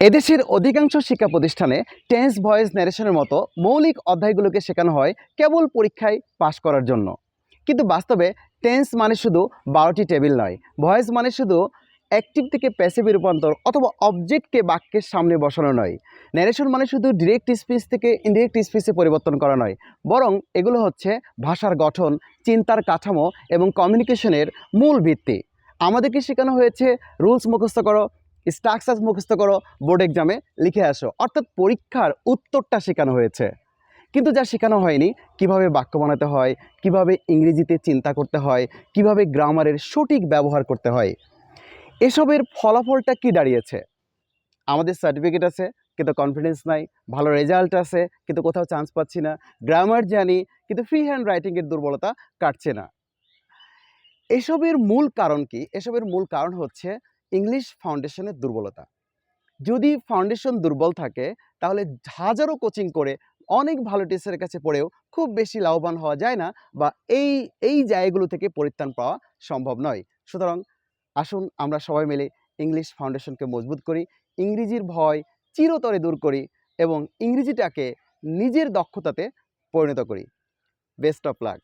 এদেশের অধিকাংশ শিক্ষা প্রতিষ্ঠানে টেন্স ভয়েস ন্যারেশনের মতো মৌলিক অধ্যায়গুলোকে শেখানো হয় কেবল পরীক্ষায় পাশ করার জন্য। কিন্তু বাস্তবে টেন্স মানে শুধু 12টি টেবিল নয়, ভয়েস মানে শুধু অ্যাক্টিভ থেকে প্যাসিভে রূপান্তর অথবা অবজেক্টকে বাক্যের সামনে বসানো নয়। ন্যারেশন মানে শুধু ডিরেক্ট স্পিচ থেকে ইনডিরেক্ট স্পিচে পরিবর্তন করা নয়, বরং এগুলো হচ্ছে ভাষার গঠন, চিন্তার কাঠামো এবং কমিউনিকেশনের মূল ভিত্তি। আমাদেরকে শেখানো হয়েছে রুলস মুখস্থ করো, স্ট্রাকচার মুখস্থ করো, বোর্ড এক্সামে লিখে আসো, অর্থাৎ পরীক্ষার উত্তরটা শেখানো হয়েছে। কিন্তু যা শেখানো হয়নি, কিভাবে বাক্য বানাতে হয়, কিভাবে ইংরেজিতে চিন্তা করতে হয়, কিভাবে গ্রামারের সঠিক ব্যবহার করতে হয়। এসবের ফলাফলটা কি দাঁড়িয়েছে? আমাদের সার্টিফিকেট আছে কিন্তু কনফিডেন্স নাই, ভালো রেজাল্ট আছে কিন্তু কোথাও চান্স পাচ্ছি না, গ্রামার জানি কিন্তু ফ্রি হ্যান্ড রাইটিংয়ের দুর্বলতা কাটছে না। এসবের মূল কারণ কি? এসবের মূল কারণ হচ্ছে ইংলিশ ফাউন্ডেশনের দুর্বলতা। যদি ফাউন্ডেশন দুর্বল থাকে তাহলে হাজারো কোচিং করে অনেক ভালো টিচারের কাছে পড়েও খুব বেশি লাভবান হওয়া যায় না, বা এই জায়গাগুলো থেকে পরিত্রাণ পাওয়া সম্ভব নয়। সুতরাং আসুন আমরা সবাই মিলে ইংলিশ ফাউন্ডেশনকে মজবুত করি, ইংরেজির ভয় চিরতরে দূর করি এবং ইংরেজিটাকে নিজের দক্ষতাতে পরিণত করি। Best of luck.